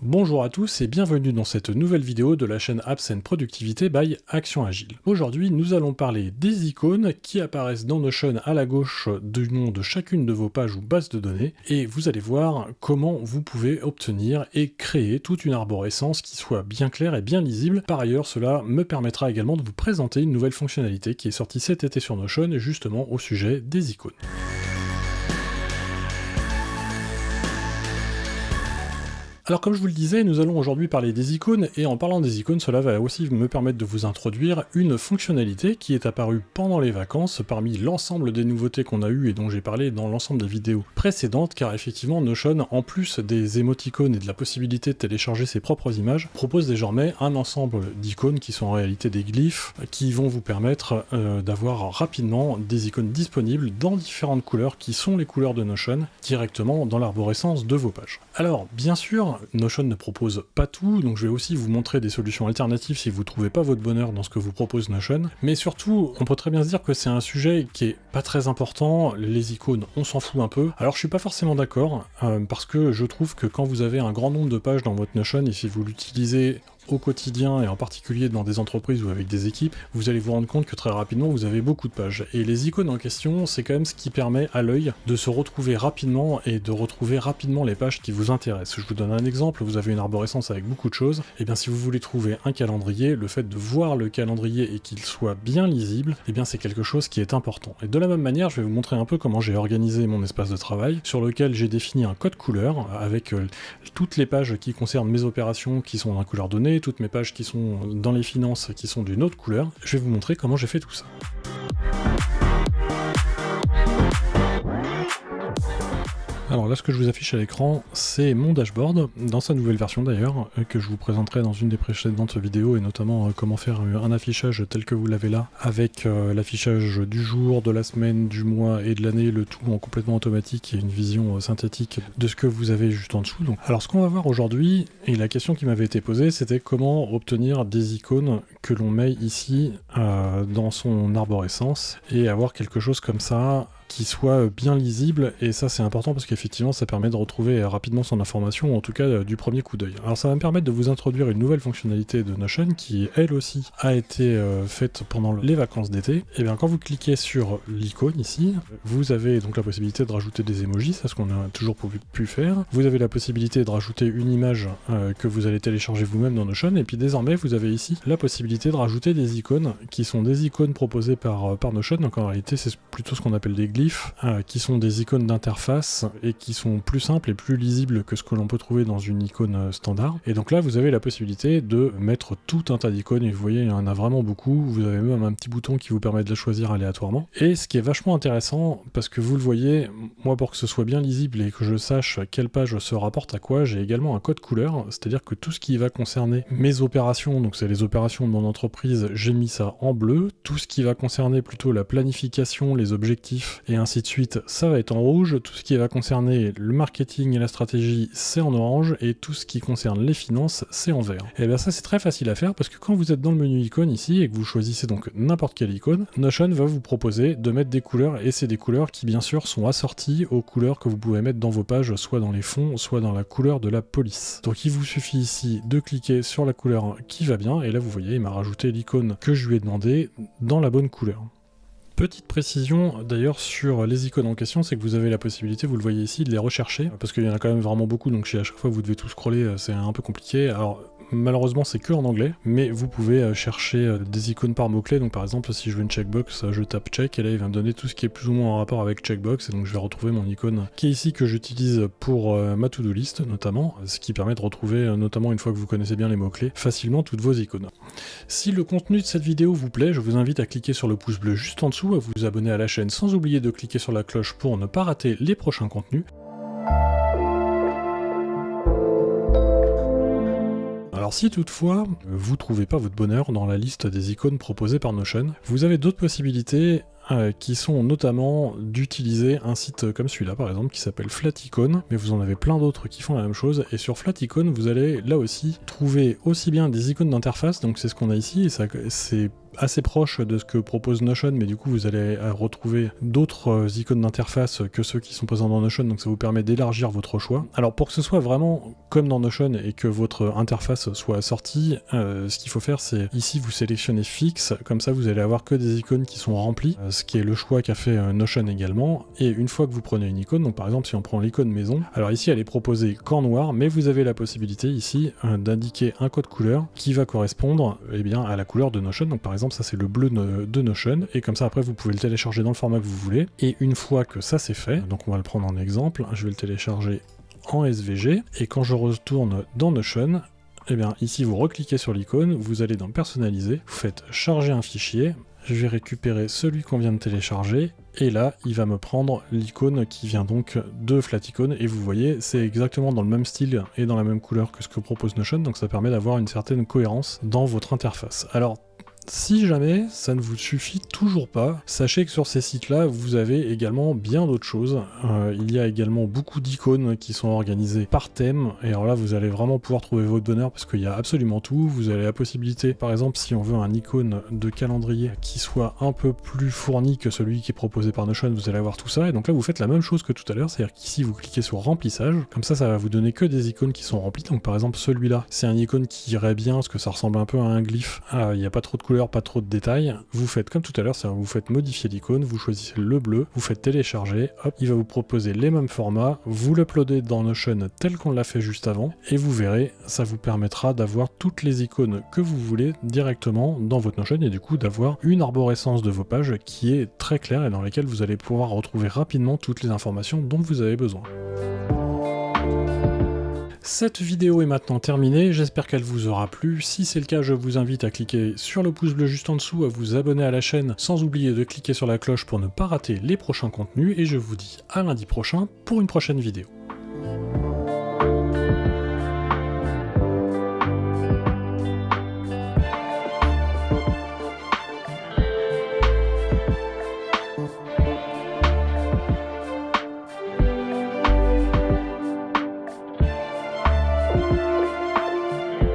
Bonjour à tous et bienvenue dans cette nouvelle vidéo de la chaîne Apps & Productivité by Action Agile. Aujourd'hui, nous allons parler des icônes qui apparaissent dans Notion à la gauche du nom de chacune de vos pages ou bases de données, et vous allez voir comment vous pouvez obtenir et créer toute une arborescence qui soit bien claire et bien lisible. Par ailleurs, cela me permettra également de vous présenter une nouvelle fonctionnalité qui est sortie cet été sur Notion, justement au sujet des icônes. Alors comme je vous le disais, nous allons aujourd'hui parler des icônes, et en parlant des icônes, cela va aussi me permettre de vous introduire une fonctionnalité qui est apparue pendant les vacances parmi l'ensemble des nouveautés qu'on a eues et dont j'ai parlé dans l'ensemble des vidéos précédentes, car effectivement Notion, en plus des émoticônes et de la possibilité de télécharger ses propres images, propose désormais un ensemble d'icônes qui sont en réalité des glyphes, qui vont vous permettre d'avoir rapidement des icônes disponibles dans différentes couleurs qui sont les couleurs de Notion, directement dans l'arborescence de vos pages. Alors bien sûr, Notion ne propose pas tout, donc je vais aussi vous montrer des solutions alternatives si vous ne trouvez pas votre bonheur dans ce que vous propose Notion, mais surtout, on peut très bien se dire que c'est un sujet qui est pas très important, les icônes, on s'en fout un peu. Alors je suis pas forcément d'accord, parce que je trouve que quand vous avez un grand nombre de pages dans votre Notion, et si vous l'utilisez au quotidien, et en particulier dans des entreprises ou avec des équipes, vous allez vous rendre compte que très rapidement vous avez beaucoup de pages. Et les icônes en question, c'est quand même ce qui permet à l'œil de se retrouver rapidement et de retrouver rapidement les pages qui vous intéressent. Je vous donne un exemple, vous avez une arborescence avec beaucoup de choses, et bien si vous voulez trouver un calendrier, le fait de voir le calendrier et qu'il soit bien lisible, et bien c'est quelque chose qui est important. Et de la même manière, je vais vous montrer un peu comment j'ai organisé mon espace de travail, sur lequel j'ai défini un code couleur, avec toutes les pages qui concernent mes opérations qui sont en couleur donnée, toutes mes pages qui sont dans les finances qui sont d'une autre couleur. Je vais vous montrer comment j'ai fait tout ça. Alors là, ce que je vous affiche à l'écran, c'est mon dashboard, dans sa nouvelle version d'ailleurs, que je vous présenterai dans une des précédentes vidéos, et notamment comment faire un affichage tel que vous l'avez là, avec l'affichage du jour, de la semaine, du mois et de l'année, le tout en complètement automatique et une vision synthétique de ce que vous avez juste en dessous. Donc, alors ce qu'on va voir aujourd'hui, et la question qui m'avait été posée, c'était comment obtenir des icônes que l'on met ici dans son arborescence, et avoir quelque chose comme ça qui soit bien lisible, et ça c'est important parce qu'effectivement ça permet de retrouver rapidement son information, ou en tout cas du premier coup d'œil. Alors ça va me permettre de vous introduire une nouvelle fonctionnalité de Notion qui elle aussi a été faite pendant les vacances d'été. Et bien quand vous cliquez sur l'icône ici, vous avez donc la possibilité de rajouter des emojis, c'est ce qu'on a toujours pu faire. Vous avez la possibilité de rajouter une image que vous allez télécharger vous-même dans Notion, et puis désormais vous avez ici la possibilité de rajouter des icônes qui sont des icônes proposées par Notion. Donc en réalité c'est plutôt ce qu'on appelle des glyphes, qui sont des icônes d'interface et qui sont plus simples et plus lisibles que ce que l'on peut trouver dans une icône standard. Et donc là vous avez la possibilité de mettre tout un tas d'icônes, et vous voyez il y en a vraiment beaucoup. Vous avez même un petit bouton qui vous permet de la choisir aléatoirement. Et ce qui est vachement intéressant, parce que vous le voyez, moi pour que ce soit bien lisible et que je sache quelle page se rapporte à quoi, j'ai également un code couleur, c'est-à-dire que tout ce qui va concerner mes opérations, donc c'est les opérations de mon entreprise, j'ai mis ça en bleu. Tout ce qui va concerner plutôt la planification, les objectifs et ainsi de suite, ça va être en rouge. Tout ce qui va concerner le marketing et la stratégie, c'est en orange, et tout ce qui concerne les finances, c'est en vert. Et bien ça c'est très facile à faire, parce que quand vous êtes dans le menu icône ici, et que vous choisissez donc n'importe quelle icône, Notion va vous proposer de mettre des couleurs, et c'est des couleurs qui bien sûr sont assorties aux couleurs que vous pouvez mettre dans vos pages, soit dans les fonds, soit dans la couleur de la police. Donc il vous suffit ici de cliquer sur la couleur qui va bien, et là vous voyez il m'a rajouté l'icône que je lui ai demandé dans la bonne couleur. Petite précision d'ailleurs sur les icônes en question, c'est que vous avez la possibilité, vous le voyez ici, de les rechercher, parce qu'il y en a quand même vraiment beaucoup, donc à chaque fois vous devez tout scroller, c'est un peu compliqué. Alors malheureusement c'est que en anglais, mais vous pouvez chercher des icônes par mots-clés. Donc par exemple si je veux une checkbox, je tape check, et là il va me donner tout ce qui est plus ou moins en rapport avec checkbox, et donc je vais retrouver mon icône qui est ici, que j'utilise pour ma to-do list notamment, ce qui permet de retrouver, notamment une fois que vous connaissez bien les mots-clés, facilement toutes vos icônes. Si le contenu de cette vidéo vous plaît, je vous invite à cliquer sur le pouce bleu juste en dessous, à vous abonner à la chaîne sans oublier de cliquer sur la cloche pour ne pas rater les prochains contenus. Alors si toutefois, vous trouvez pas votre bonheur dans la liste des icônes proposées par Notion, vous avez d'autres possibilités qui sont notamment d'utiliser un site comme celui-là par exemple qui s'appelle Flaticon, mais vous en avez plein d'autres qui font la même chose, et sur Flaticon vous allez là aussi trouver aussi bien des icônes d'interface, donc c'est ce qu'on a ici, et ça c'est assez proche de ce que propose Notion, mais du coup vous allez retrouver d'autres icônes d'interface que ceux qui sont présents dans Notion, donc ça vous permet d'élargir votre choix. Alors pour que ce soit vraiment comme dans Notion et que votre interface soit assortie, ce qu'il faut faire c'est ici vous sélectionnez fixe, comme ça vous allez avoir que des icônes qui sont remplies, ce qui est le choix qu'a fait Notion également, et une fois que vous prenez une icône, donc par exemple si on prend l'icône maison, alors ici elle est proposée qu'en noir, mais vous avez la possibilité ici d'indiquer un code couleur qui va correspondre bien, à la couleur de Notion, donc par exemple ça c'est le bleu de Notion, et comme ça après vous pouvez le télécharger dans le format que vous voulez, et une fois que ça c'est fait, donc on va le prendre en exemple, je vais le télécharger en SVG, et quand je retourne dans Notion, et bien ici vous recliquez sur l'icône, vous allez dans personnaliser, vous faites charger un fichier, je vais récupérer celui qu'on vient de télécharger, et là, il va me prendre l'icône qui vient donc de Flaticon, et vous voyez, c'est exactement dans le même style et dans la même couleur que ce que propose Notion, donc ça permet d'avoir une certaine cohérence dans votre interface. Alors, si jamais ça ne vous suffit toujours pas, sachez que sur ces sites-là, vous avez également bien d'autres choses. Il y a également beaucoup d'icônes qui sont organisées par thème, et alors là vous allez vraiment pouvoir trouver votre bonheur parce qu'il y a absolument tout. Vous avez la possibilité, par exemple si on veut un icône de calendrier qui soit un peu plus fourni que celui qui est proposé par Notion, vous allez avoir tout ça, et donc là vous faites la même chose que tout à l'heure, c'est-à-dire qu'ici vous cliquez sur remplissage, comme ça va vous donner que des icônes qui sont remplies. Donc par exemple celui-là, c'est un icône qui irait bien parce que ça ressemble un peu à un glyphe, il n'y a pas trop de couleurs, pas trop de détails, vous faites comme tout à l'heure, c'est-à-dire vous faites modifier l'icône, vous choisissez le bleu, vous faites télécharger, hop, il va vous proposer les mêmes formats, vous l'uploadez dans Notion tel qu'on l'a fait juste avant, et vous verrez, ça vous permettra d'avoir toutes les icônes que vous voulez directement dans votre Notion, et du coup d'avoir une arborescence de vos pages qui est très claire et dans laquelle vous allez pouvoir retrouver rapidement toutes les informations dont vous avez besoin. Cette vidéo est maintenant terminée, j'espère qu'elle vous aura plu. Si c'est le cas, je vous invite à cliquer sur le pouce bleu juste en dessous, à vous abonner à la chaîne, sans oublier de cliquer sur la cloche pour ne pas rater les prochains contenus, et je vous dis à lundi prochain pour une prochaine vidéo.